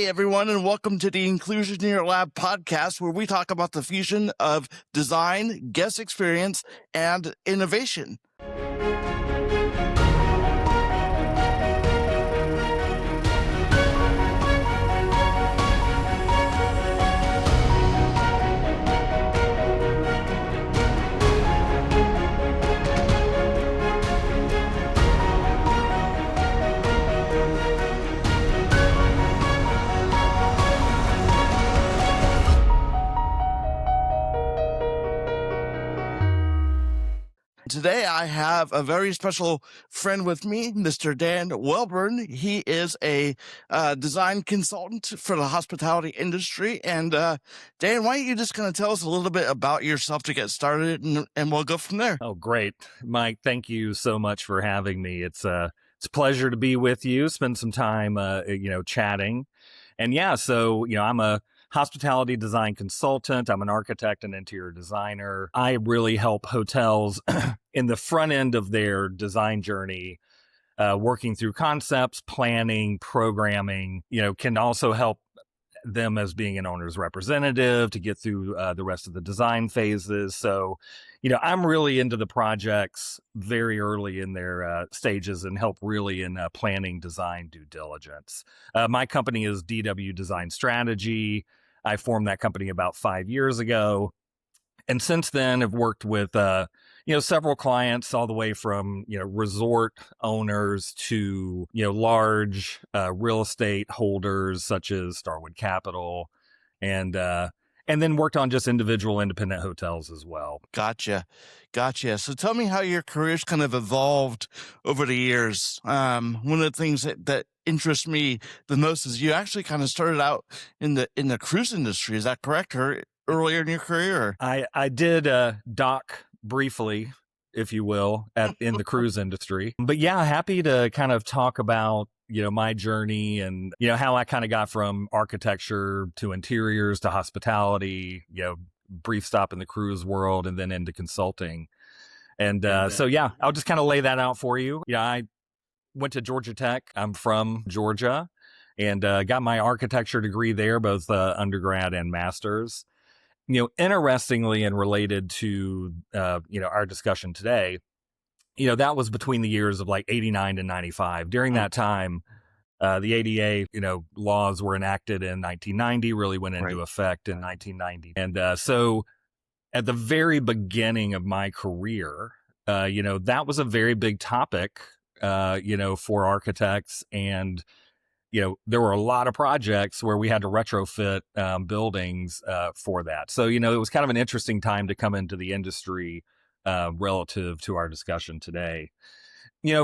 Hey, everyone, and welcome to the Inclusioneer Lab Podcast, where we talk about the fusion of design, guest experience, and innovation. Today, I have a very special friend with me, Mr. Dan Welborn. He is a design consultant for the hospitality industry. And Dan, why don't you just kind of tell us a little bit about yourself to get started, and we'll go from there. Oh, great. Mike, thank you so much for having me. It's a pleasure to be with you, spend some time, chatting. And yeah, so, I'm a hospitality design consultant. I'm an architect and interior designer. I really help hotels in the front end of their design journey, working through concepts, planning, programming, can also help them as being an owner's representative to get through the rest of the design phases. So, I'm really into the projects very early in their stages and help really in planning, design, due diligence. My company is DW Design Strategy. I formed that company about 5 years ago. And since then, I've worked with, several clients all the way from, resort owners to, large real estate holders such as Starwood Capital, and then worked on just individual independent hotels as well. Gotcha. So tell me how your career's kind of evolved over the years. One of the things that interests me the most is you actually kind of started out in the cruise industry. Is that correct? Or earlier in your career? I did dock briefly, if you will, in the cruise industry. But yeah, happy to kind of talk about, my journey and, how I kind of got from architecture to interiors to hospitality, brief stop in the cruise world and then into consulting. And so, yeah, I'll just kind of lay that out for you. I went to Georgia Tech. I'm from Georgia and got my architecture degree there, both undergrad and master's. Interestingly and related to, our discussion today, that was between the years of like 89 to 95. During that time, the ADA, laws were enacted in 1990, really went into effect in 1990. And so at the very beginning of my career, that was a very big topic, for architects. And there were a lot of projects where we had to retrofit buildings for that. So, it was kind of an interesting time to come into the industry relative to our discussion today.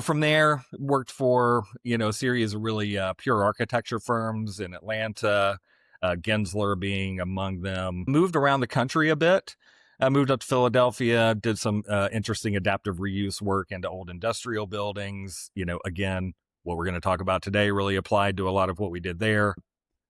From there, worked for, a series of really pure architecture firms in Atlanta, Gensler being among them. Moved around the country a bit. I moved up to Philadelphia, did some interesting adaptive reuse work into old industrial buildings. Again, what we're going to talk about today really applied to a lot of what we did there.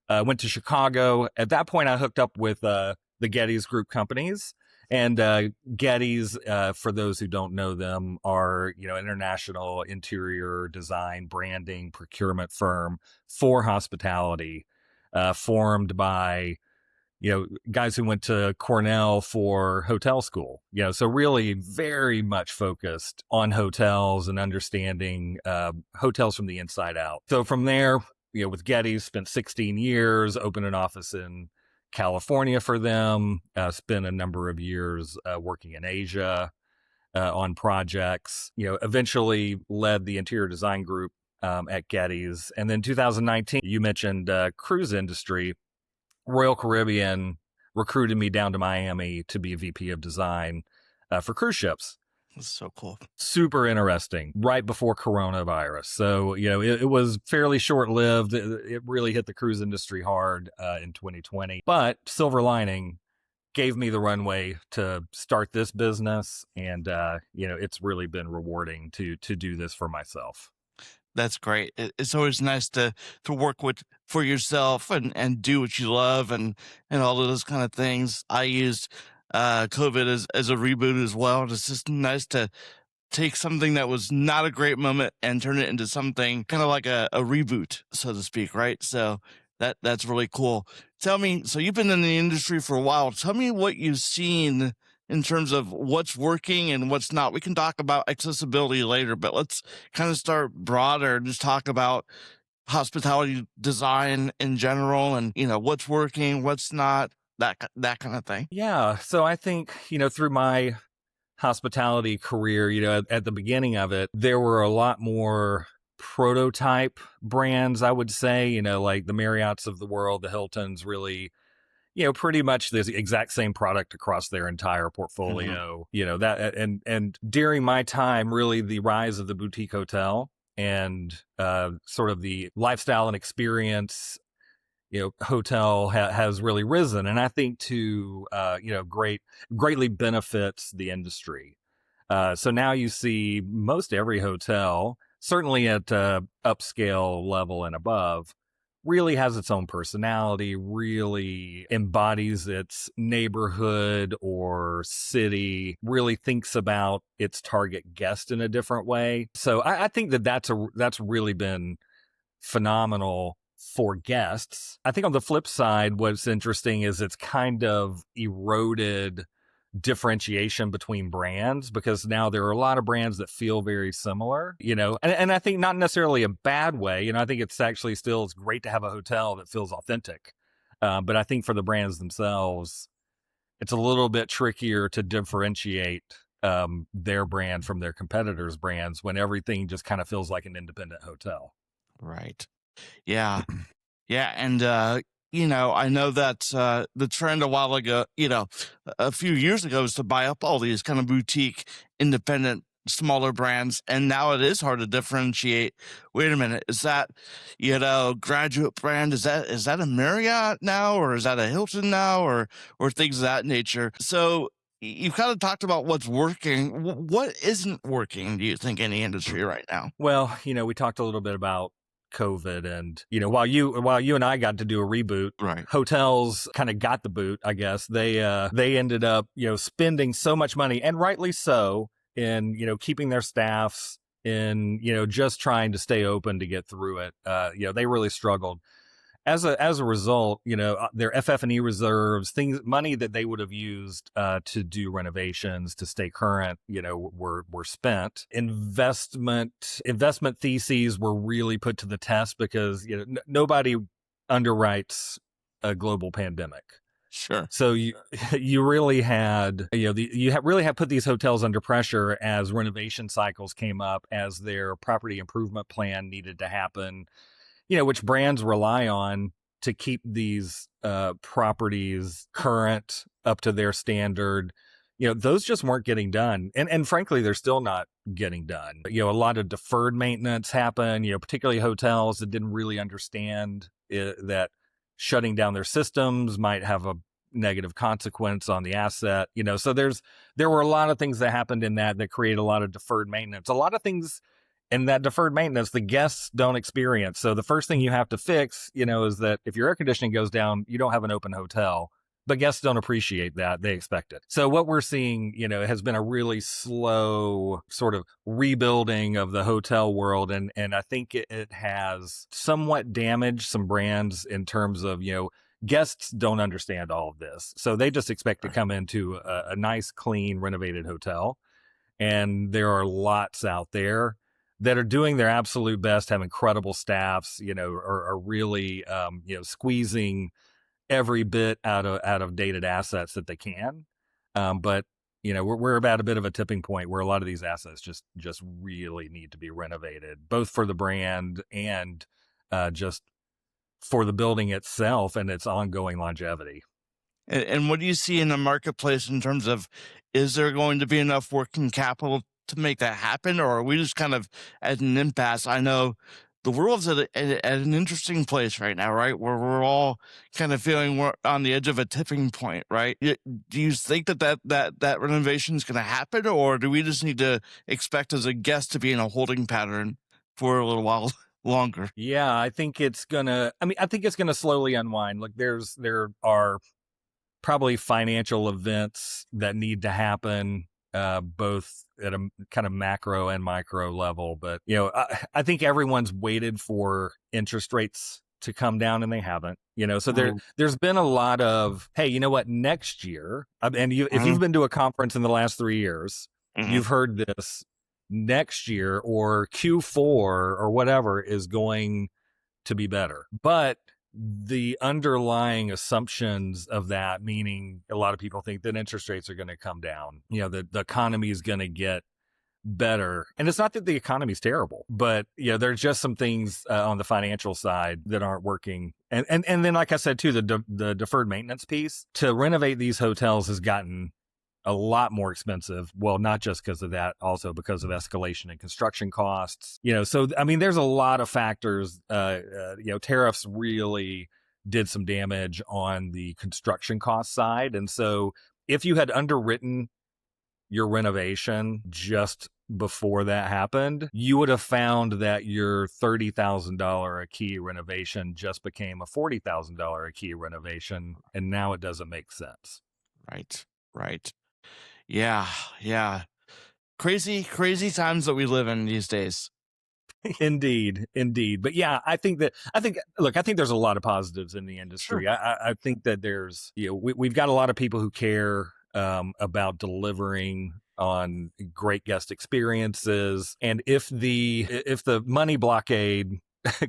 Went to Chicago. At that point, I hooked up with the Getty's Group companies. And Getty's, for those who don't know them, are, international interior design, branding, procurement firm for hospitality, formed by, guys who went to Cornell for hotel school. So really very much focused on hotels and understanding hotels from the inside out. So from there, with Getty's, spent 16 years, opened an office in California for them, spent a number of years working in Asia on projects, eventually led the interior design group at Getty's. And then 2019, you mentioned cruise industry. Royal Caribbean recruited me down to Miami to be VP of design for cruise ships. That's so cool. Super interesting. Right before coronavirus. So, it was fairly short-lived. It really hit the cruise industry hard in 2020. But silver lining, gave me the runway to start this business. And, it's really been rewarding to do this for myself. That's great. It's always nice to work for yourself and do what you love and all of those kind of things. I used COVID as a reboot as well. It's just nice to take something that was not a great moment and turn it into something kind of like a reboot, so to speak, right? So That's really cool. Tell me, so you've been in the industry for a while. Tell me what you've seen in terms of what's working and what's not. We can talk about accessibility later, but let's kind of start broader and just talk about hospitality design in general and, what's working, what's not, that kind of thing. Yeah. So I think, through my hospitality career, at the beginning of it, there were a lot more prototype brands, I would say, like the Marriotts of the world, the Hiltons, really, pretty much the exact same product across their entire Hmm. portfolio, that, and during my time, really the rise of the boutique hotel and sort of the lifestyle and experience hotel has really risen, and I think to greatly benefits the industry. So now you see most every hotel, certainly at upscale level and above, really has its own personality, really embodies its neighborhood or city, really thinks about its target guest in a different way. So I think that's really been phenomenal for guests. I think on the flip side, what's interesting is it's kind of eroded differentiation between brands, because now there are a lot of brands that feel very similar, and I think not necessarily a bad way. I think it's actually still, it's great to have a hotel that feels authentic. But I think for the brands themselves, it's a little bit trickier to differentiate their brand from their competitors' brands when everything just kind of feels like an independent hotel. Right. Yeah. Yeah, and I know that the trend a while ago, a few years ago, was to buy up all these kind of boutique, independent, smaller brands, and now it is hard to differentiate. Wait a minute, is that graduate brand? Is that a Marriott now, or is that a Hilton now, or things of that nature? So you kind of talked about what's working. What isn't working? Do you think in the industry right now? Well, we talked a little bit about COVID, and while you and I got to do a reboot, Right. hotels kind of got the boot, I guess. They ended up, spending so much money, and rightly so, in, keeping their staffs in, just trying to stay open to get through it. They really struggled. As a result, their FF&E reserves, money that they would have used to do renovations to stay current, were spent. Investment theses were really put to the test because nobody underwrites a global pandemic. Sure. So you really had really had put these hotels under pressure as renovation cycles came up, as their property improvement plan needed to happen, which brands rely on to keep these properties current, up to their standard. Those just weren't getting done. And frankly, they're still not getting done. A lot of deferred maintenance happened, particularly hotels that didn't really understand that shutting down their systems might have a negative consequence on the asset. So there were a lot of things that happened in that created a lot of deferred maintenance. A lot of things in that deferred maintenance the guests don't experience. So the first thing you have to fix, is that if your air conditioning goes down, you don't have an open hotel. But guests don't appreciate that. They expect it. So what we're seeing, has been a really slow sort of rebuilding of the hotel world. And I think it has somewhat damaged some brands in terms of, guests don't understand all of this. So they just expect to come into a nice, clean, renovated hotel. And there are lots out there that are doing their absolute best, have incredible staffs, are really, squeezing every bit out of dated assets that they can. But we're about a bit of a tipping point where a lot of these assets just really need to be renovated, both for the brand and just for the building itself and its ongoing longevity. And what do you see in the marketplace in terms of, is there going to be enough working capital to make that happen, or are we just kind of at an impasse? I know the world's at an interesting place right now, right? Where we're all kind of feeling we're on the edge of a tipping point, right? Do you think that renovation is going to happen, or do we just need to expect as a guest to be in a holding pattern for a little while longer? Yeah, I think it's gonna slowly unwind. Like there are probably financial events that need to happen, both at a kind of macro and micro level. But, I think everyone's waited for interest rates to come down and they haven't, so Mm, there's been a lot of, hey, you know what, next year, and if mhm, you've been to a conference in the last 3 years, mhm. you've heard this: next year or Q4 or whatever is going to be better. But the underlying assumptions of that, meaning a lot of people think that interest rates are going to come down, the economy is going to get better. And it's not that the economy is terrible, but there's just some things on the financial side that aren't working. And then, like I said, too, the deferred maintenance piece to renovate these hotels has gotten a lot more expensive. Well, not just because of that, also because of escalation in construction costs. So I mean, there's a lot of factors. Tariffs really did some damage on the construction cost side, and so if you had underwritten your renovation just before that happened, you would have found that your $30,000 a key renovation just became a $40,000 a key renovation, and now it doesn't make sense. Right, right. Yeah, yeah. Crazy, crazy times that we live in these days. Indeed, indeed. But yeah, I think there's a lot of positives in the Sure. industry. I think that there's, we've got a lot of people who care about delivering on great guest experiences. And if the money blockade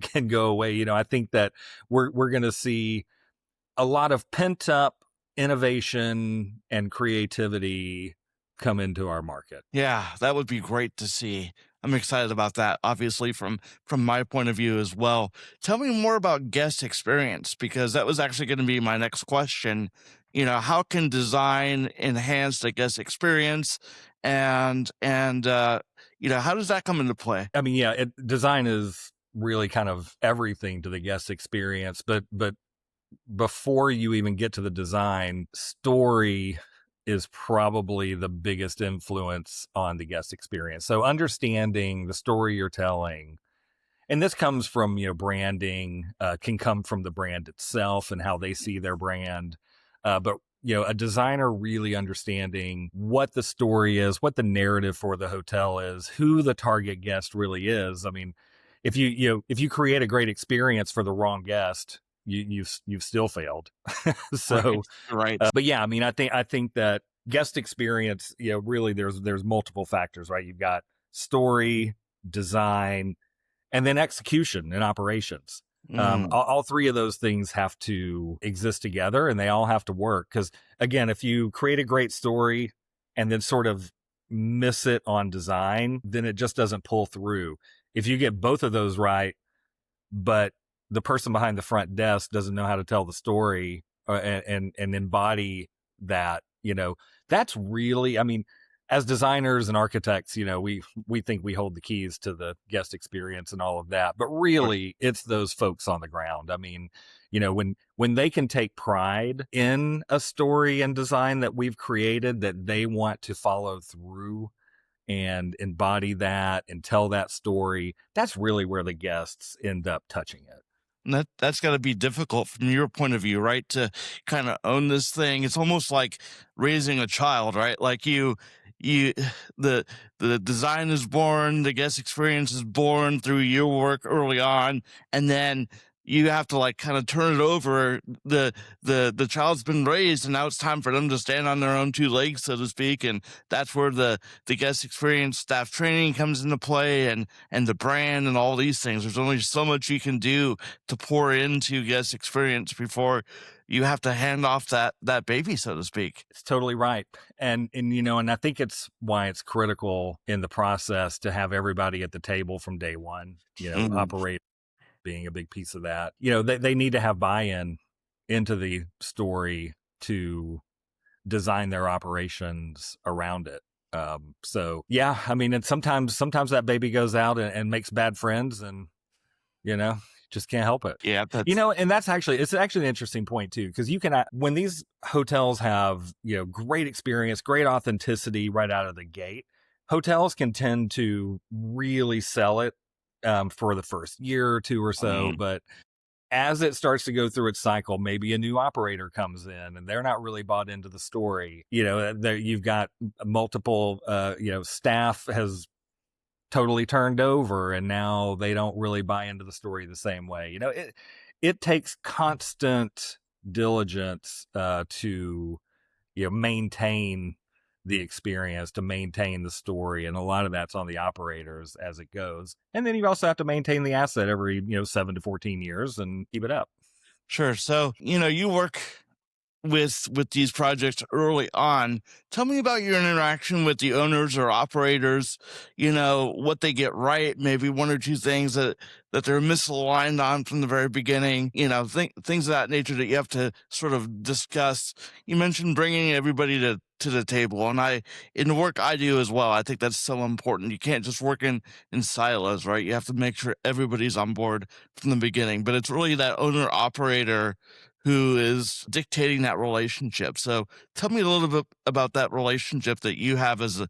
can go away, I think that we're going to see a lot of pent up innovation and creativity come into our market. Yeah, that would be great to see. I'm excited about that, obviously, from my point of view as well. Tell me more about guest experience, because that was actually going to be my next question. How can design enhance the guest experience, and how does that come into play? I mean, yeah, design is really kind of everything to the guest experience, but before you even get to the design, story is probably the biggest influence on the guest experience. So understanding the story you're telling, and this comes from, branding, can come from the brand itself and how they see their brand. But a designer really understanding what the story is, what the narrative for the hotel is, who the target guest really is. I mean, if you create a great experience for the wrong guest, you've still failed. Right, So, right. but yeah, I mean, I think that guest experience, really there's multiple factors, right? You've got story, design, and then execution and operations. Mm, All three of those things have to exist together, and they all have to work. Because again, if you create a great story and then sort of miss it on design, then it just doesn't pull through. If you get both of those right, but the person behind the front desk doesn't know how to tell the story and embody that, that's really, I mean, as designers and architects, we think we hold the keys to the guest experience and all of that, but really it's those folks on the ground. I mean, when they can take pride in a story and design that we've created, that they want to follow through and embody that and tell that story, that's really where the guests end up touching it. and that's got to be difficult from your point of view, right? To kind of own this thing. It's almost like raising a child, right? Like you, the the design is born, the guest experience is born through your work early on, and then you have to like kind of turn it over. The child's been raised, and now it's time for them to stand on their own two legs, so to speak. And that's where the guest experience, staff training comes into play, and the brand and all these things. There's only so much you can do to pour into guest experience before you have to hand off that baby, so to speak. It's totally right. And I think it's why it's critical in the process to have everybody at the table from day one, Mm, operate being a big piece of that. They need to have buy-in into the story to design their operations around it. So yeah, I mean, and sometimes that baby goes out and makes bad friends, and you know just can't help it. yeah, that's And it's actually an interesting point too, because you can, when these hotels have great experience, great authenticity right out of the gate, hotels can tend to really sell it for the first year or two or so, mm, but as it starts to go through its cycle, maybe a new operator comes in and they're not really bought into the story. You've got multiple, staff has totally turned over and now they don't really buy into the story the same way. it takes constant diligence to maintain the experience, to maintain the story, and a lot of that's on the operators as it goes. And then you also have to maintain the asset every 7 to 14 years and keep it up. Sure. So, you work with these projects early on. Tell me about your interaction with the owners or operators, what they get right, maybe one or two things that they're misaligned on from the very beginning, things of that nature that you have to sort of discuss. You mentioned bringing everybody to the table, and in the work I do as well, I think that's so important. You can't just work in silos, right? You have to make sure everybody's on board from the beginning, but it's really that owner operator who is dictating that relationship. So tell me a little bit about that relationship that you have as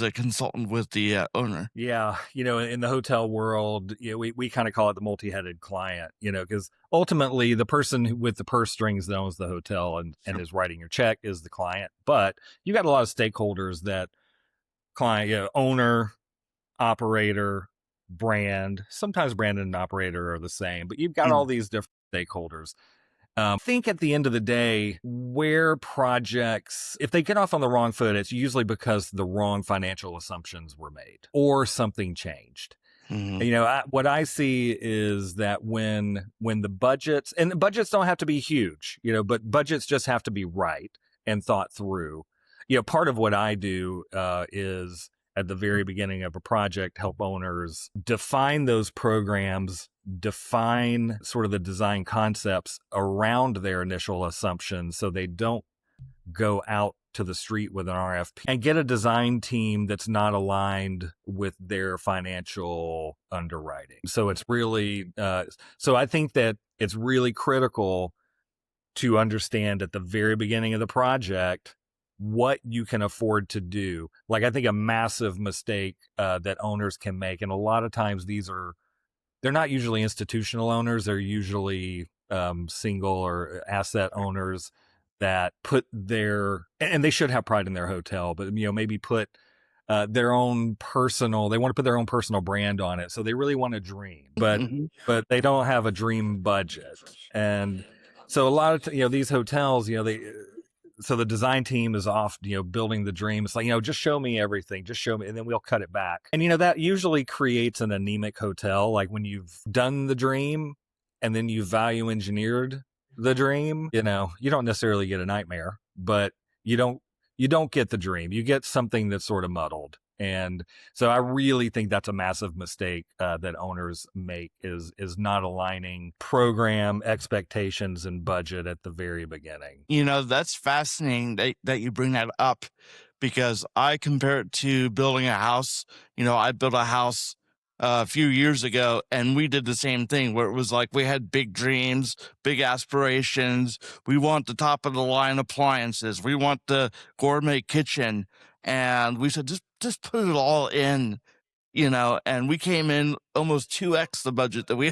a consultant with the owner. Yeah, in the hotel world, we kind of call it the multi-headed client, because ultimately the person with the purse strings that owns the hotel and is writing your check is the client. But you got a lot of stakeholders that client, owner, operator, brand. Sometimes brand and operator are the same, but you've got all these different stakeholders. I think at the end of the day, where projects, if they get off on the wrong foot, it's usually because the wrong financial assumptions were made or something changed. Mm-hmm. What I see is that when the budgets, and the budgets don't have to be huge, but budgets just have to be right and thought through. Part of what I do is at the very beginning of a project, help owners define those programs, define sort of the design concepts around their initial assumptions so they don't go out to the street with an RFP and get a design team that's not aligned with their financial underwriting. So it's really, so I think that it's really critical to understand at the very beginning of the project what you can afford to do. Like, I think a massive mistake that owners can make, and a lot of times they're not usually institutional owners, they're usually single or asset owners that put and they should have pride in their hotel, but maybe put their own personal, they want to put their own personal brand on it. So they really want to dream, but they don't have a dream budget. And so a lot of these hotels, so the design team is off, building the dream. It's like, just show me everything, just show me, and then we'll cut it back. And, that usually creates an anemic hotel. Like when you've done the dream and then you value engineered the dream, you don't necessarily get a nightmare, but you don't get the dream. You get something that's sort of muddled. And so I really think that's a massive mistake that owners make is not aligning program expectations and budget at the very beginning. That's fascinating that you bring that up, because I compare it to building a house. I built a house a few years ago, and we did the same thing where it was like we had big dreams, big aspirations. We want the top of the line appliances. We want the gourmet kitchen. And we said, just put it all in, and we came in almost 2x the budget that we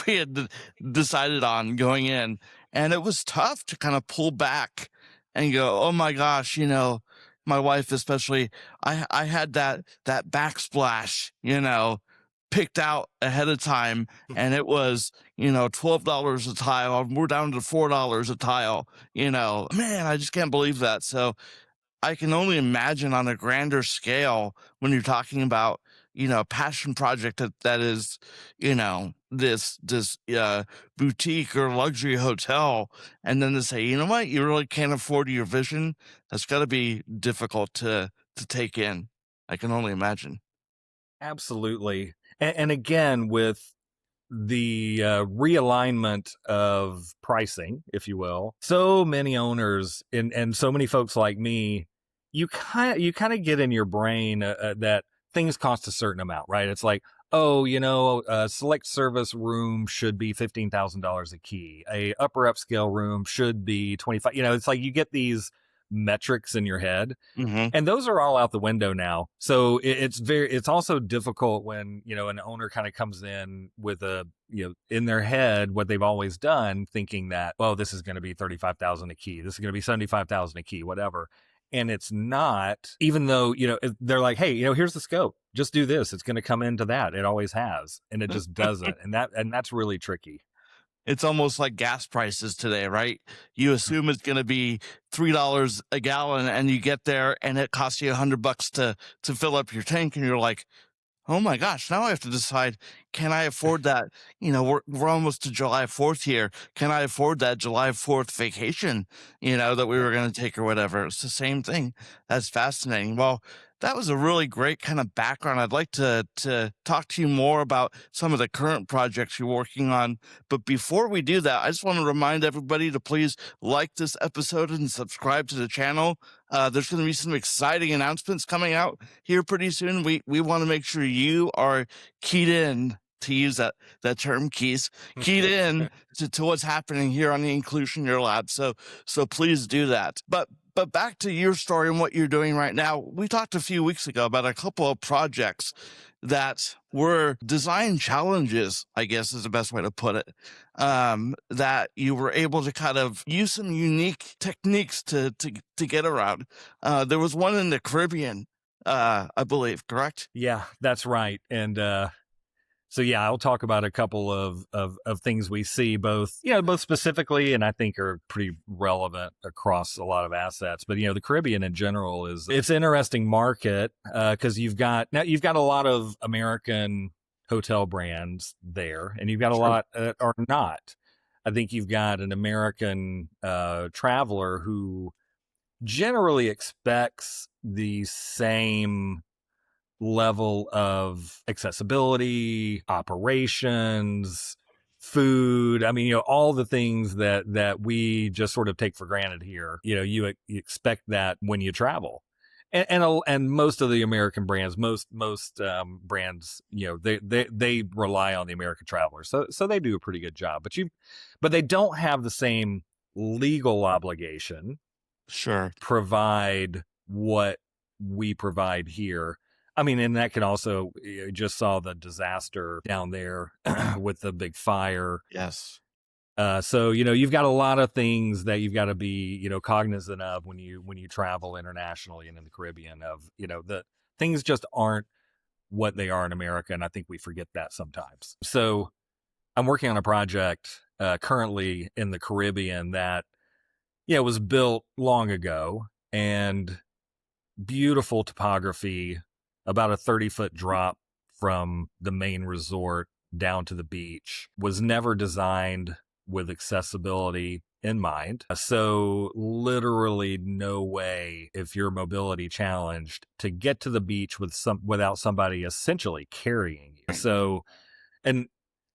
had decided on going in. And it was tough to kind of pull back and go, oh my gosh, my wife especially, I had that backsplash, picked out ahead of time, and it was, $12 a tile. We're down to $4 a tile, man, I just can't believe that. So I can only imagine on a grander scale when you're talking about, a passion project that is, this boutique or luxury hotel, and then to say, you know what, you really can't afford your vision. That's got to be difficult to take in. I can only imagine. Absolutely. And again, with the realignment of pricing, if you will, so many owners and so many folks like me, you kind of get in your brain that things cost a certain amount, right? It's like, oh, a select service room should be $15,000 a key. A upper upscale room should be 25. It's like you get these metrics in your head, and those are all out the window now. So it's also difficult when, an owner kind of comes in with in their head, what they've always done, thinking that, oh, this is going to be 35,000 a key. This is going to be 75,000 a key, whatever. And it's not, even though, they're like, hey, here's the scope. Just do this. It's going to come into that. It always has. And it just doesn't. And that's really tricky. it's almost like gas prices today, right? You assume it's going to be $3 a gallon, and you get there, and it costs you $100 to fill up your tank, and you're like, oh my gosh, now I have to decide, can I afford that? We're almost to July 4th here. Can I afford that July 4th vacation, that we were going to take or whatever? It's the same thing. That's fascinating. Well, that was a really great kind of background. I'd like to talk to you more about some of the current projects you're working on. But before we do that, I just want to remind everybody to please like this episode and subscribe to the channel. There's going to be some exciting announcements coming out here pretty soon. We want to make sure you are keyed in, to use that term, Keys, keyed in to what's happening here on the Inclusioneer Lab. So please do that. But back to your story and what you're doing right now. We talked a few weeks ago about a couple of projects that were design challenges, I guess is the best way to put it, that you were able to kind of use some unique techniques to get around. There was one in the Caribbean, I believe, correct? Yeah, that's right. And so yeah, I'll talk about a couple of things we see, both specifically, and I think are pretty relevant across a lot of assets. But the Caribbean in general it's an interesting market because you've got a lot of American hotel brands there, and you've got a lot that are not. I think you've got an American traveler who generally expects the same level of accessibility, operations, food. I mean, all the things that we just sort of take for granted here. You expect that when you travel. And most of the American brands, most brands, they rely on the American traveler. So they do a pretty good job. But they don't have the same legal obligation. Sure. Provide what we provide here. I mean, and that can also, you just saw the disaster down there with the big fire. Yes. So, you've got a lot of things that you've got to be, cognizant of when you travel internationally and in the Caribbean of, the things just aren't what they are in America. And I think we forget that sometimes. So I'm working on a project currently in the Caribbean that, was built long ago, and beautiful topography, about a 30-foot drop from the main resort down to the beach, was never designed with accessibility in mind. So literally no way, if you're mobility challenged, to get to the beach without somebody essentially carrying you. So, and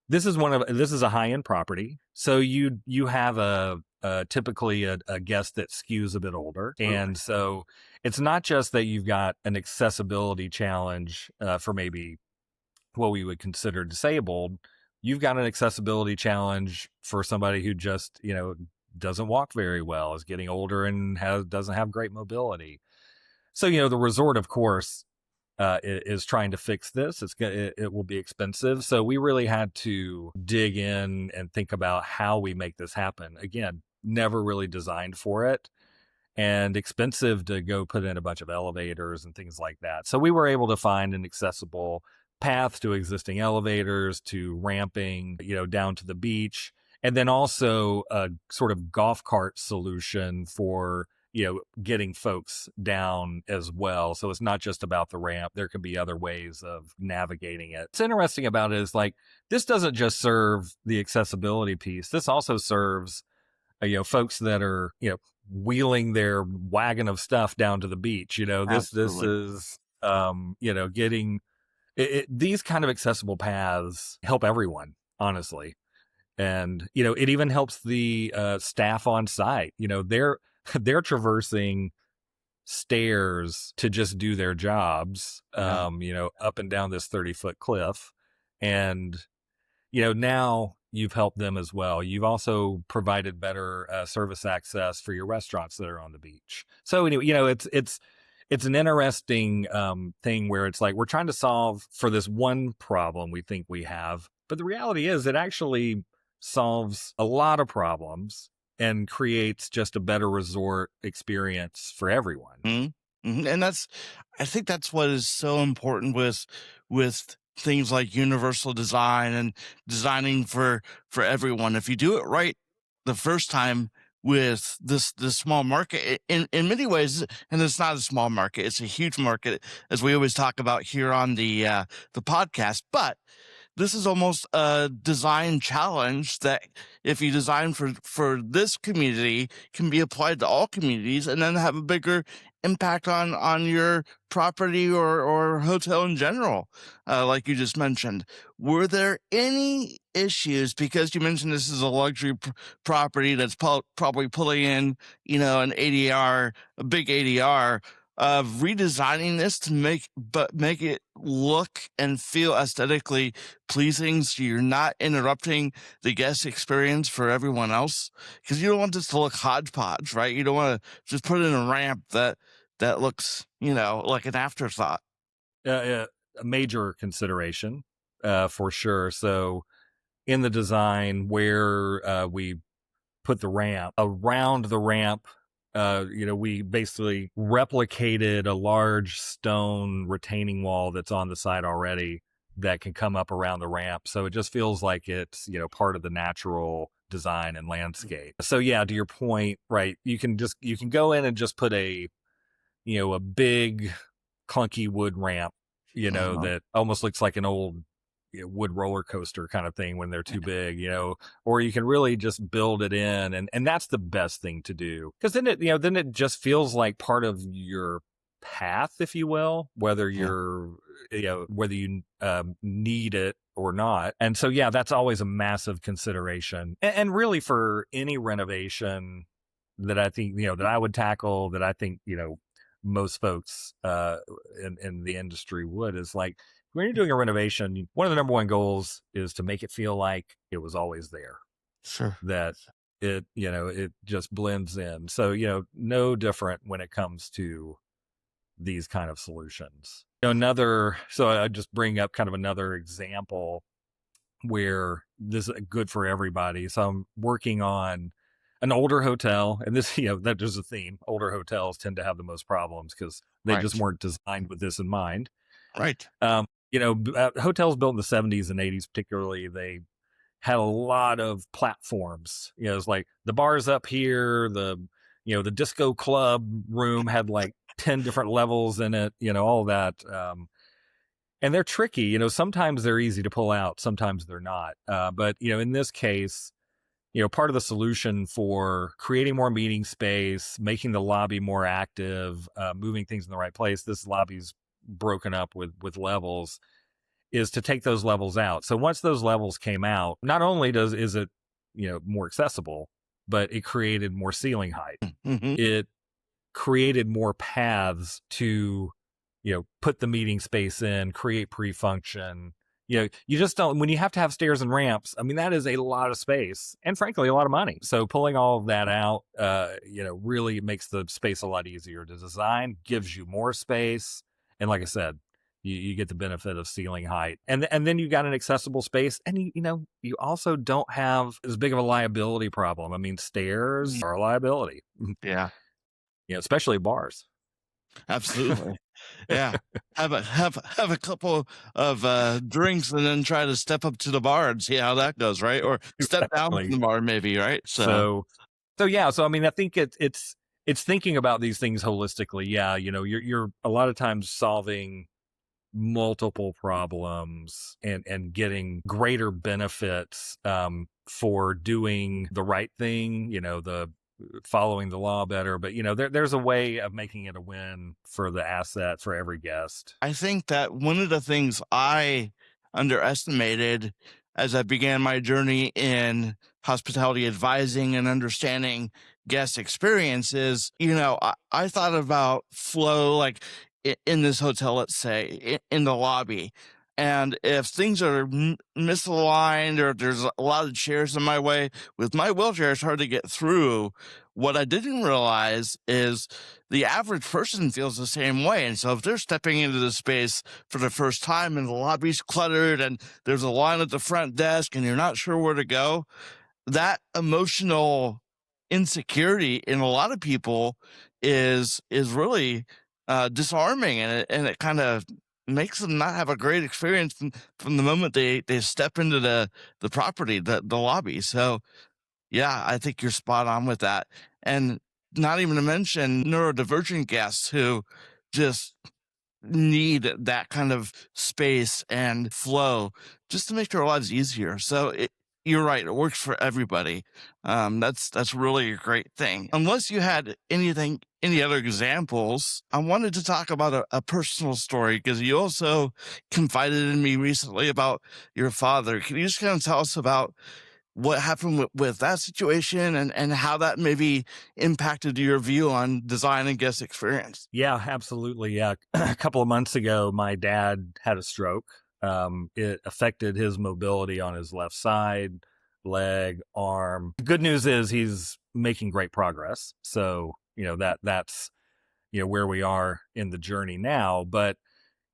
this is a high-end property. So you have typically a guest that skews a bit older. And so it's not just that you've got an accessibility challenge for maybe what we would consider disabled. You've got an accessibility challenge for somebody who just, doesn't walk very well, is getting older and doesn't have great mobility. So, the resort, of course, is trying to fix this. It will be expensive. So we really had to dig in and think about how we make this happen. Again, never really designed for it, and expensive to go put in a bunch of elevators and things like that. So we were able to find an accessible path to existing elevators, to ramping, down to the beach, and then also a sort of golf cart solution for getting folks down as well. So it's not just about the ramp. There can be other ways of navigating it. What's interesting about it is, like, this doesn't just serve the accessibility piece. This also serves, folks that are, wheeling their wagon of stuff down to the beach. This is, getting these kind of accessible paths help everyone, honestly. And, it even helps the staff on site. They're traversing stairs to just do their jobs, up and down this 30-foot cliff. And, now you've helped them as well. You've also provided better service access for your restaurants that are on the beach. So anyway, it's an interesting thing where it's like we're trying to solve for this one problem we think we have. But the reality is it actually solves a lot of problems and creates just a better resort experience for everyone. Mm-hmm. Mm-hmm. And I think that's what is so important with things like universal design and designing for everyone. If you do it right the first time with this small market, in many ways, and it's not a small market, it's a huge market, as we always talk about here on the podcast. But this is almost a design challenge that if you design for this community can be applied to all communities and then have a bigger impact on your property or hotel in general, like you just mentioned. Were there any issues, because you mentioned this is a luxury property that's probably pulling in, an ADR, a big ADR, of redesigning this to make it look and feel aesthetically pleasing, so you're not interrupting the guest experience for everyone else? Because you don't want this to look hodgepodge, right? You don't want to just put in a ramp that looks, like an afterthought. A major consideration, for sure. So in the design where we put the ramp, around the ramp, we basically replicated a large stone retaining wall that's on the side already that can come up around the ramp. So it just feels like it's, part of the natural design and landscape. So yeah, to your point, right, you can go in and just put a big clunky wood ramp, that almost looks like an old wood roller coaster kind of thing when they're too big, or you can really just build it in. And that's the best thing to do. Cause then it just feels like part of your path, if you will, whether whether you need it or not. And so, yeah, that's always a massive consideration. And really for any renovation that I think, that I would tackle, that I think, most folks in the industry would, is like, when you're doing a renovation, one of the number one goals is to make it feel like it was always there. Sure. That it just blends in. So, no different when it comes to these kind of solutions. So I just bring up kind of another example where this is good for everybody. So I'm working on an older hotel, and this, that there's a theme. Older hotels tend to have the most problems because they just weren't designed with this in mind. Right. Hotels built in the 70s and 80s, particularly, they had a lot of platforms. It's like the bar's up here, the disco club room had like 10 different levels in it, all that. And they're tricky. Sometimes they're easy to pull out, sometimes they're not. But, in this case, part of the solution for creating more meeting space, making the lobby more active, moving things in the right place, this lobby's broken up with levels, is to take those levels out. So once those levels came out, not only is it more accessible, but it created more ceiling height. Mm-hmm. It created more paths to put the meeting space in, create pre-function. You just don't, when you have to have stairs and ramps, I mean, that is a lot of space and frankly, a lot of money. So pulling all of that out, really makes the space a lot easier to design, gives you more space. And like I said, you get the benefit of ceiling height, and then you got an accessible space, and you also don't have as big of a liability problem. I mean, stairs are a liability. Yeah. Especially bars. Absolutely. Yeah. Have a couple of drinks and then try to step up to the bar and see how that goes, right? Or step down from the bar, maybe, right? So yeah. So I mean, I think it's thinking about these things holistically. Yeah, you're a lot of times solving multiple problems and getting greater benefits for doing the right thing, the following the law better. But there's a way of making it a win for the asset, for every guest. I think that one of the things I underestimated as I began my journey in hospitality advising and understanding guest experiences, I thought about flow, like in this hotel, let's say, in the lobby. And if things are misaligned or there's a lot of chairs in my way, with my wheelchair, it's hard to get through. What I didn't realize is the average person feels the same way. And so if they're stepping into the space for the first time and the lobby's cluttered and there's a line at the front desk and you're not sure where to go, that emotional insecurity in a lot of people is really disarming, and it kind of makes them not have a great experience from the moment they step into the property, the lobby. So yeah, I think you're spot on with that. And not even to mention neurodivergent guests who just need that kind of space and flow just to make their lives easier. So you're right, it works for everybody. That's really a great thing. Unless you had any other examples, I wanted to talk about a personal story because you also confided in me recently about your father. Can you just kind of tell us about what happened with that situation and how that maybe impacted your view on design and guest experience? Yeah, absolutely. Yeah. A couple of months ago, my dad had a stroke. It affected his mobility on his left side, leg, arm. The good news is he's making great progress. So, that's, where we are in the journey now. But,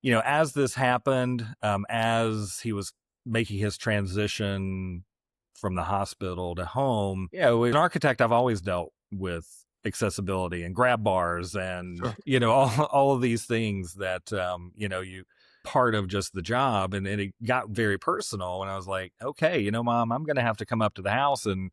as this happened, as he was making his transition from the hospital to home, as an architect, I've always dealt with accessibility and grab bars and, Sure. all of these things that, you part of just the job. And it got very personal when I was like, okay, Mom, I'm going to have to come up to the house and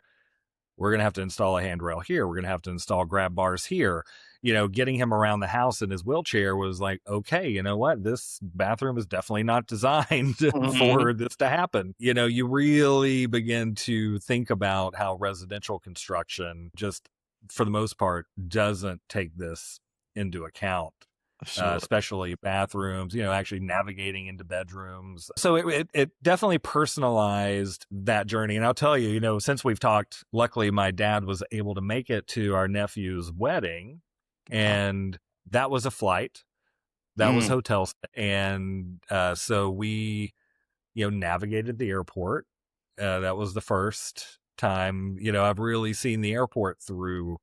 we're going to have to install a handrail here. We're going to have to install grab bars here. Getting him around the house in his wheelchair was like, okay, you know what? This bathroom is definitely not designed Mhm. for this to happen. You really begin to think about how residential construction just, for the most part, doesn't take this into account. Absolutely. Especially bathrooms, actually navigating into bedrooms. So it definitely personalized that journey. And I'll tell you, since we've talked, luckily my dad was able to make it to our nephew's wedding, Wow. and that was a flight, that was Mm, hotels. And so we, navigated the airport. That was the first time, I've really seen the airport through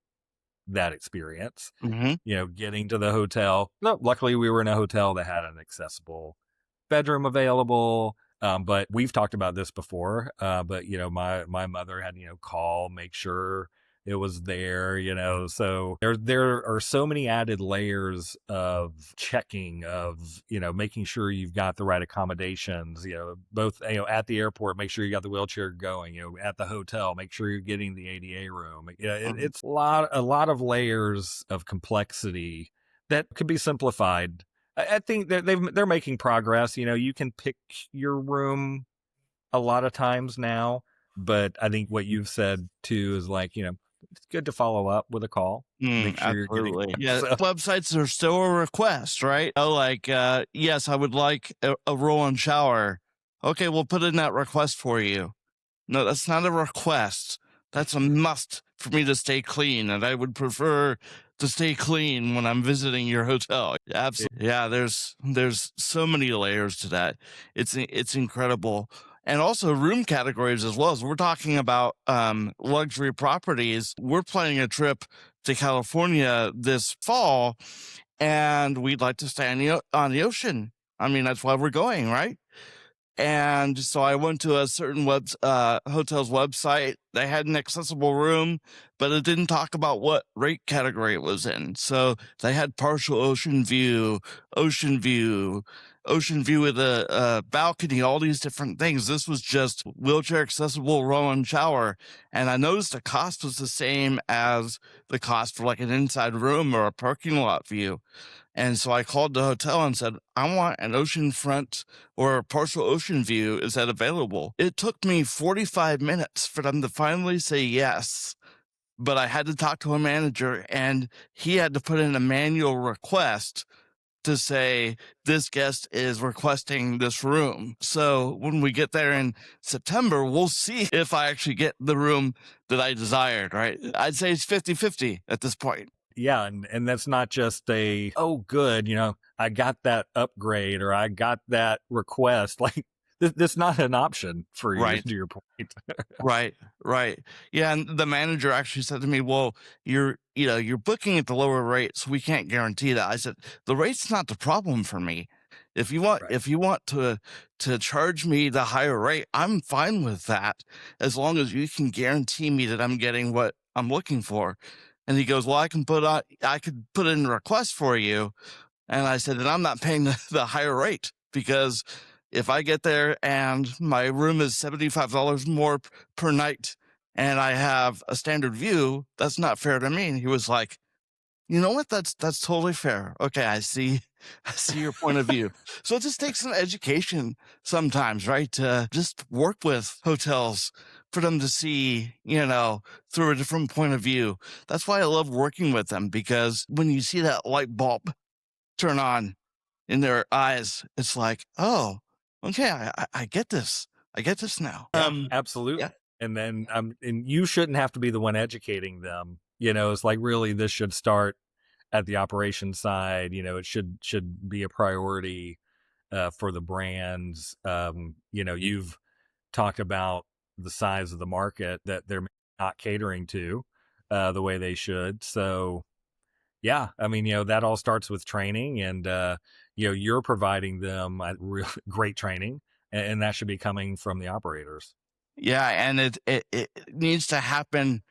that experience, mhm, getting to the hotel. No, luckily we were in a hotel that had an accessible bedroom available. But we've talked about this before. But my mother had call, make sure it was there. So there are so many added layers of checking, of making sure you've got the right accommodations. Both at the airport, make sure you got the wheelchair going. At the hotel, make sure you're getting the ADA room. mhm, It's a lot of layers of complexity that could be simplified. I think that they're making progress. You can pick your room a lot of times now, but I think what you've said too is like, it's good to follow up with a call. Make sure you're getting absolutely. Yeah, so websites are still a request, right? Oh, like, yes, I would like a roll-on shower. Okay, we'll put in that request for you. No, that's not a request. That's a must for me to stay clean, and I would prefer to stay clean when I'm visiting your hotel. Absolutely. Yeah, there's so many layers to that. It's incredible. And also room categories as well. As we're talking about luxury properties, we're planning a trip to California this fall, and we'd like to stay on the ocean. I mean, that's why we're going, right? And so I went to a certain hotel's website. They had an accessible room, but it didn't talk about what rate category it was in. So they had partial ocean view, ocean view with a balcony, all these different things. This was just wheelchair accessible roll-on shower. And I noticed the cost was the same as the cost for like an inside room or a parking lot view. And so I called the hotel and said, I want an oceanfront or a partial ocean view. Is that available? It took me 45 minutes for them to finally say yes. But I had to talk to a manager and he had to put in a manual request to say, this guest is requesting this room. So when we get there in September, we'll see if I actually get the room that I desired, right? I'd say it's 50-50 at this point. yeah, and that's not just oh good, I got that upgrade or I got that request. Like this not an option for you, Right. to your point. Right, right. Yeah, and the manager actually said to me, "Well, you're booking at the lower rate, so we can't guarantee that." I said, "The rate's not the problem for me. If you want Right. if you want to charge me the higher rate, I'm fine with that as long as you can guarantee me that I'm getting what I'm looking for." And he goes, "Well, I could put in a request for you, And I said that I'm not paying the higher rate, because if I get there and my room is $75 more per night and I have a standard view, that's not fair to me. And he was like, you know what? That's totally fair. Okay, I see. I see your point of view. So it just takes some education sometimes, right? To just work with hotels for them to see, through a different point of view. That's why I love working with them, because when you see that light bulb turn on in their eyes, it's like, oh, okay, I get this. I get this now. Yeah, absolutely. Yeah. And then, and you shouldn't have to be the one educating them. It's like, really, this should start at the operations side. It should be a priority for the brands. You've talked about the size of the market that they're not catering to the way they should. So, yeah, I mean, that all starts with training, and you're providing them real great training, and that should be coming from the operators. Yeah, and it needs to happen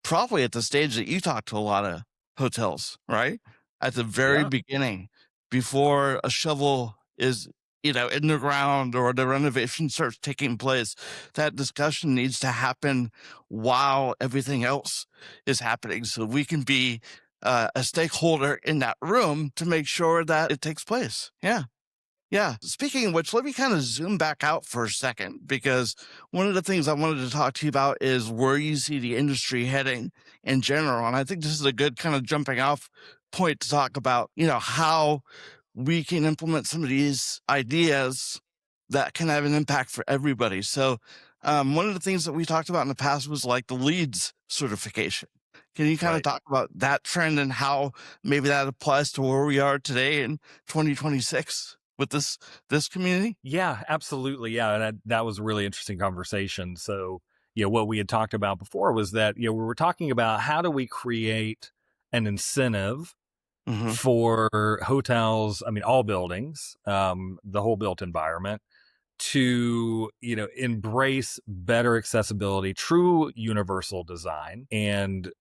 probably at the stage that you talk to a lot of hotels, right? At the very Yeah. beginning, before a shovel is, in the ground or the renovation starts taking place, that discussion needs to happen while everything else is happening. So we can be a stakeholder in that room to make sure that it takes place. Yeah. Yeah. Speaking of which, let me kind of zoom back out for a second, because one of the things I wanted to talk to you about is where you see the industry heading in general. And I think this is a good kind of jumping off point to talk about, how we can implement some of these ideas that can have an impact for everybody. So, one of the things that we talked about in the past was like the leads certification. Can you kind of Right. talk about that trend and how maybe that applies to where we are today in 2026 with this community? Yeah, absolutely. Yeah, and that was a really interesting conversation. So, what we had talked about before was that we were talking about how do we create an incentive Hmm. for hotels, I mean, all buildings, the whole built environment, to embrace better accessibility, true universal design. And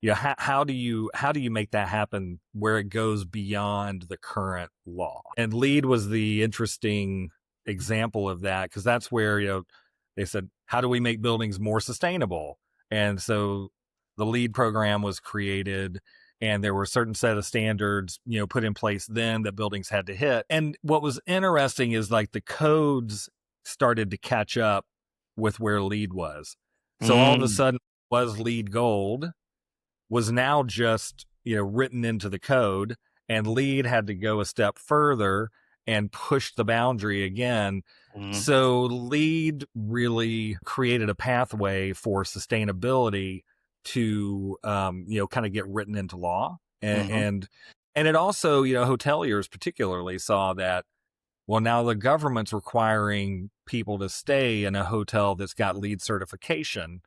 how do you make that happen where it goes beyond the current law? And LEED was the interesting example of that, because that's where they said, how do we make buildings more sustainable? And so the LEED program was created, and there were a certain set of standards put in place then that buildings had to hit. And what was interesting is, like, the codes started to catch up with where LEED was. So all of a Mm, sudden, was LEED Gold was now just written into the code, and LEED had to go a step further and push the boundary again. mm, So LEED really created a pathway for sustainability to kind of get written into law. and mhm, and and it also, hoteliers particularly saw that, well, now the government's requiring people to stay in a hotel that's got LEED certification.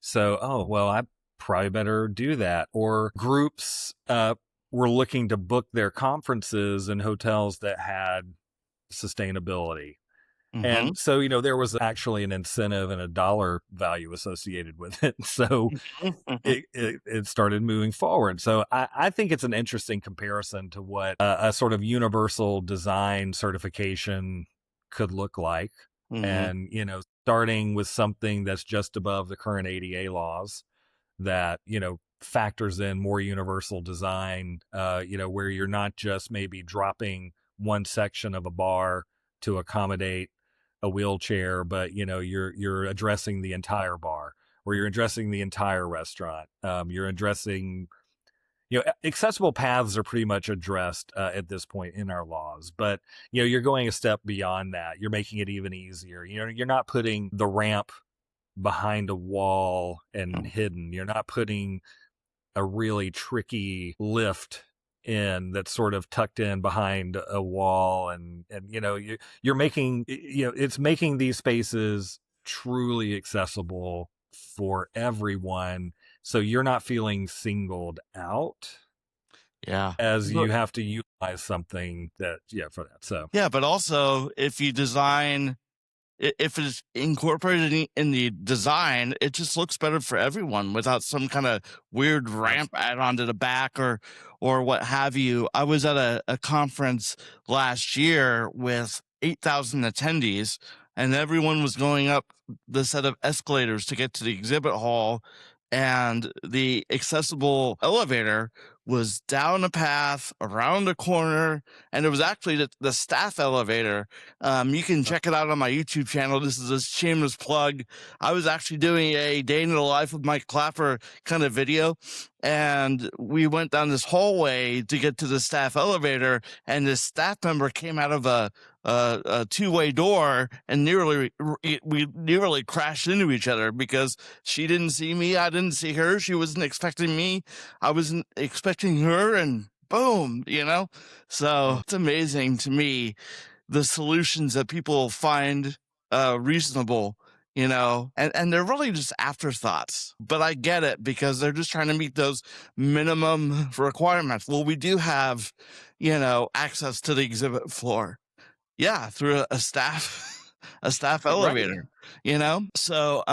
So, oh, well, I probably better do that. Or groups were looking to book their conferences in hotels that had sustainability. mhm, And so, there was actually an incentive and a dollar value associated with it. So mhm, mhm. it started moving forward. So I think it's an interesting comparison to what a sort of universal design certification could look like. Mhm. And, starting with something that's just above the current ADA laws that, factors in more universal design, where you're not just maybe dropping one section of a bar to accommodate a wheelchair, but, you're addressing the entire bar, or you're addressing the entire restaurant. You're addressing, accessible paths are pretty much addressed at this point in our laws, but, you're going a step beyond that. You're making it even easier. You're not putting the ramp behind a wall and hidden. You're not putting a really tricky lift in that's sort of tucked in behind a wall, and you're making, it's making these spaces truly accessible for everyone, so you're not feeling singled out Yeah. as But you have to utilize something that, for that. So yeah, but also if you design if it's incorporated in the design, it just looks better for everyone without some kind of weird ramp add on to the back or what have you. I was at a conference last year with 8,000 attendees, and everyone was going up the set of escalators to get to the exhibit hall, and the accessible elevator was down a path around a corner, and it was actually the staff elevator. You can check it out on my YouTube channel. This is a shameless plug. I was actually doing a day in the life of Mike Clapper kind of video, and we went down this hallway to get to the staff elevator, and this staff member came out of a two-way door, and we nearly crashed into each other because she didn't see me, I didn't see her, she wasn't expecting me, I wasn't expecting her, and boom, so it's amazing to me the solutions that people find reasonable, and they're really just afterthoughts. But I get it because they're just trying to meet those minimum requirements. Well, we do have, access to the exhibit floor. Yeah, through a staff a staff Right. elevator, So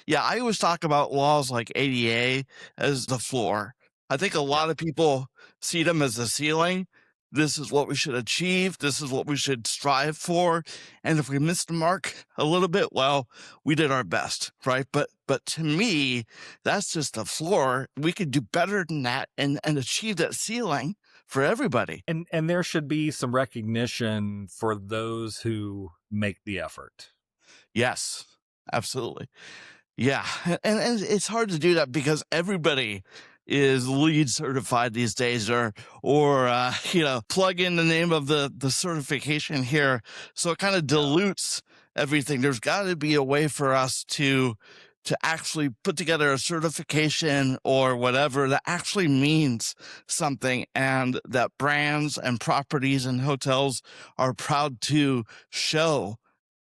yeah, I always talk about laws like ADA as the floor. I think a lot of people see them as the ceiling. This is what we should achieve. This is what we should strive for. And if we missed the mark a little bit, well, we did our best, right? But to me, that's just the floor. We could do better than that and achieve that ceiling for everybody. And there should be some recognition for those who make the effort. Yes, absolutely. Yeah. And it's hard to do that because everybody is LEED certified these days or plug in the name of the certification here. So it kind of dilutes everything. There's got to be a way for us to actually put together a certification or whatever that actually means something, and that brands and properties and hotels are proud to show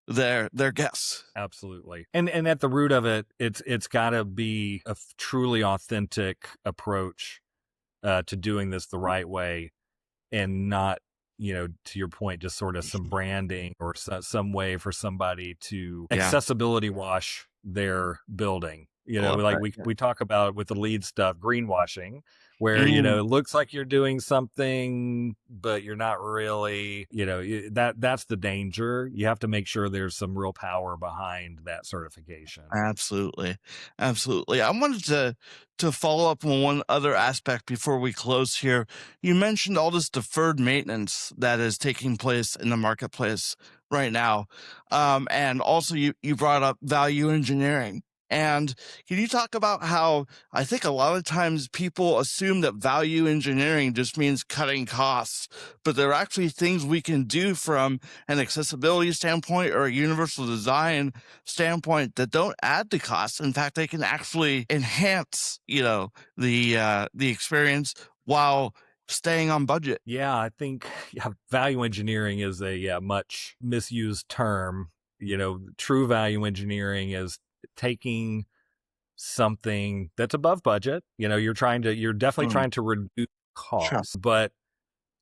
their guests. Absolutely. And at the root of it, it's got to be a truly authentic approach to doing this the right way, and not, to your point, just sort of some branding or some way for somebody to accessibility wash their building. We talk about with the LEED stuff, greenwashing, where, it looks like you're doing something, but you're not really, that's the danger. You have to make sure there's some real power behind that certification. Absolutely. Absolutely. I wanted to follow up on one other aspect before we close here. You mentioned all this deferred maintenance that is taking place in the marketplace right now. And also you brought up value engineering. And can you talk about how I think a lot of times people assume that value engineering just means cutting costs, but there are actually things we can do from an accessibility standpoint or a universal design standpoint that don't add to costs. In fact, they can actually enhance, the experience while staying on budget. Yeah, I think value engineering is a much misused term. True value engineering is taking something that's above budget. You're definitely trying to reduce costs, Sure. but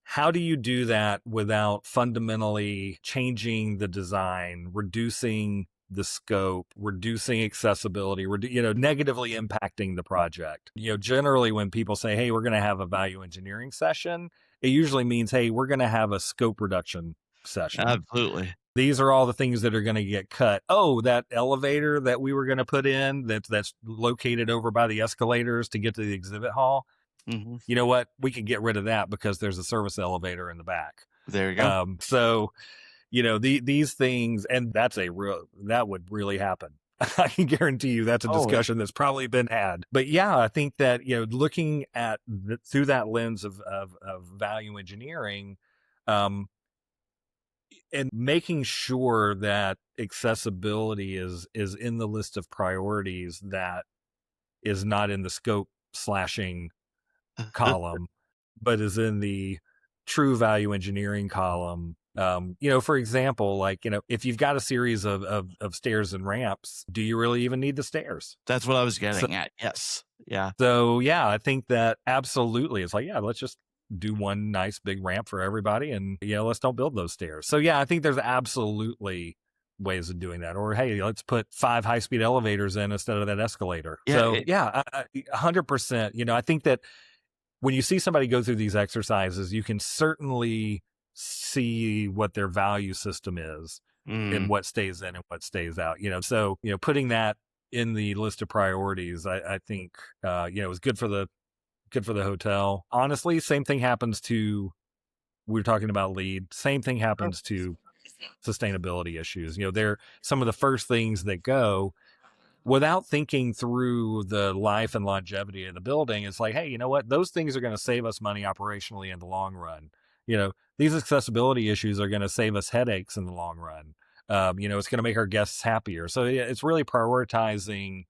how do you do that without fundamentally changing the design, reducing the scope, reducing accessibility, negatively impacting the project? Generally when people say, hey, we're going to have a value engineering session, it usually means, hey, we're going to have a scope reduction session. Absolutely. These are all the things that are going to get cut. Oh, that elevator that we were going to put in that's located over by the escalators to get to the exhibit hall. Mm-hmm. You know what? We can get rid of that because there's a service elevator in the back. There you go. So, these things, and that would really happen. I can guarantee you that's a discussion that's probably been had. But yeah, I think that, looking at through that lens of value engineering, and making sure that accessibility is in the list of priorities, that is not in the scope slashing column, but is in the true value engineering column. For example, like, if you've got a series of stairs and ramps, do you really even need the stairs? That's what I was getting at. Yes. Yeah. So yeah, I think that absolutely. It's like, yeah, let's just do one nice big ramp for everybody, and let's don't build those stairs. So yeah, I think there's absolutely ways of doing that. Or, hey, let's put 5 high-speed elevators in instead of that escalator. Yeah, So, yeah, 100%. I think that when you see somebody go through these exercises, you can certainly see what their value system is and what stays in and what stays out. So putting that in the list of priorities, I think is good for the hotel. Honestly, same thing happens to, we were talking about LEED. Same thing happens to sustainability issues. They're some of the first things that go without thinking through the life and longevity of the building. It's like, hey, you know what? Those things are going to save us money operationally in the long run. These accessibility issues are going to save us headaches in the long run. It's going to make our guests happier. So it's really prioritizing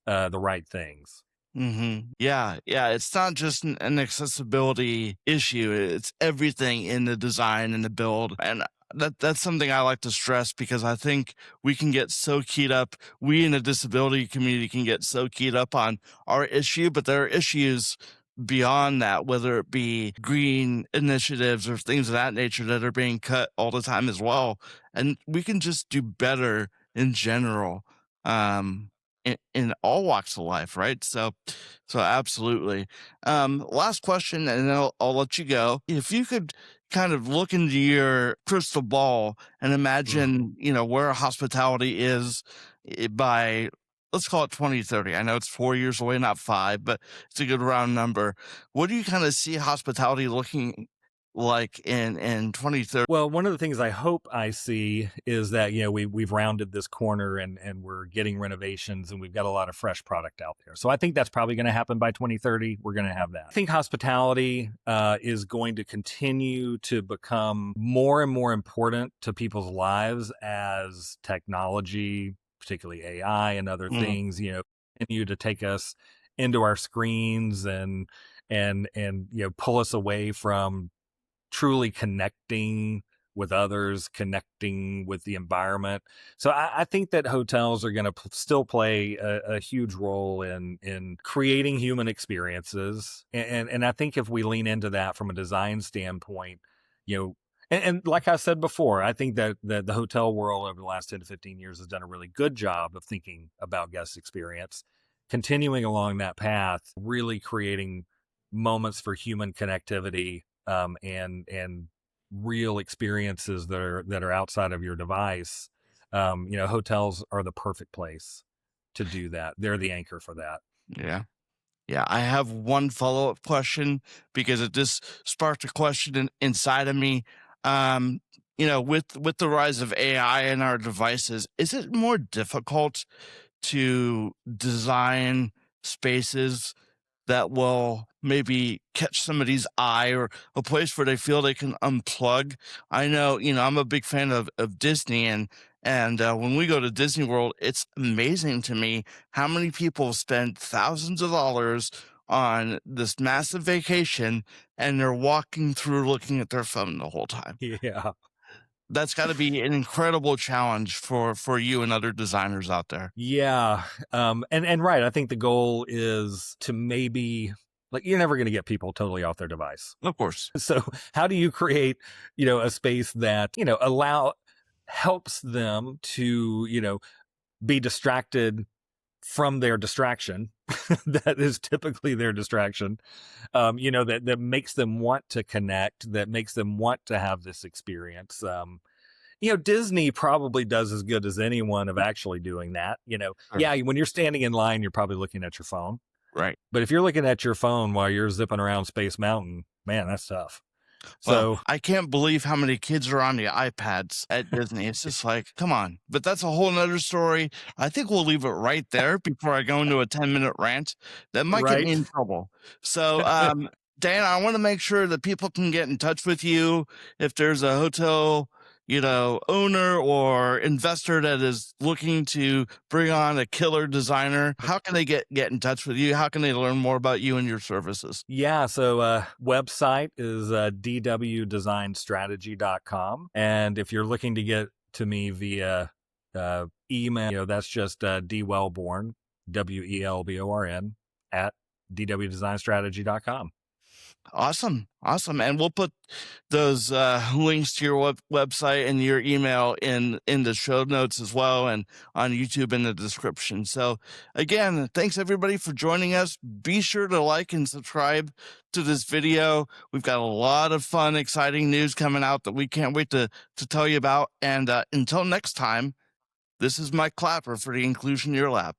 the right things. Yeah. It's not just an accessibility issue. It's everything in the design and the build. And that's something I like to stress, because I think we can get so keyed up. We in the disability community can get so keyed up on our issue, but there are issues beyond that, whether it be green initiatives or things of that nature that are being cut all the time as well. And we can just do better in general. In all walks of life, right? So absolutely. Last question, and then I'll let you go. If you could kind of look into your crystal ball and imagine, where hospitality is by, let's call it 2030. I know it's 4 years away, not 5, but it's a good round number. What do you kind of see hospitality looking like in 2030? Well, one of the things I hope I see is that, we've rounded this corner and we're getting renovations and we've got a lot of fresh product out there. So I think that's probably going to happen by 2030. We're going to have that. I think hospitality is going to continue to become more and more important to people's lives as technology, particularly AI and other things, continue to take us into our screens and pull us away from truly connecting with others, connecting with the environment. So I think that hotels are going to still play a huge role in creating human experiences. And I think if we lean into that from a design standpoint, and like I said before, I think that the hotel world over the last 10 to 15 years has done a really good job of thinking about guest experience, continuing along that path, really creating moments for human connectivity, and real experiences that are outside of your device. Hotels are the perfect place to do that. They're the anchor for that. Yeah, I have one follow-up question, because it just sparked a question inside of me. With the rise of AI in our devices, is it more difficult to design spaces that will maybe catch somebody's eye, or a place where they feel they can unplug? I know, I'm a big fan of Disney, and when we go to Disney World, it's amazing to me how many people spend thousands of dollars on this massive vacation, and they're walking through looking at their phone the whole time. Yeah. That's got to be an incredible challenge for you and other designers out there. Yeah. And right. I think the goal is to maybe, like, you're never going to get people totally off their device. Of course. So how do you create, a space that, helps them to, be distracted from their distraction? That is typically their distraction. That makes them want to connect, that makes them want to have this experience. Disney probably does as good as anyone of actually doing that. Sure. Yeah, when you're standing in line, you're probably looking at your phone. Right. But if you're looking at your phone while you're zipping around Space Mountain, man, that's tough. Well, So I can't believe how many kids are on the iPads at Disney. It's just like, come on. But that's a whole nother story. I think we'll leave it right there before I go into a 10-minute rant. That might get me in trouble. So, Dan, I want to make sure that people can get in touch with you if there's a hotel, owner or investor that is looking to bring on a killer designer. How can they get in touch with you? How can they learn more about you and your services? Yeah, so website is dwdesignstrategy.com. And if you're looking to get to me via email, that's just dwelborn, WELBORN, at dwdesignstrategy.com. Awesome. And we'll put those links to your website and your email in the show notes as well, and on YouTube in the description. So again, thanks everybody for joining us. Be sure to like and subscribe to this video. We've got a lot of fun, exciting news coming out that we can't wait to tell you about. And until next time, this is Mike Clapper for the Inclusioneer Lab.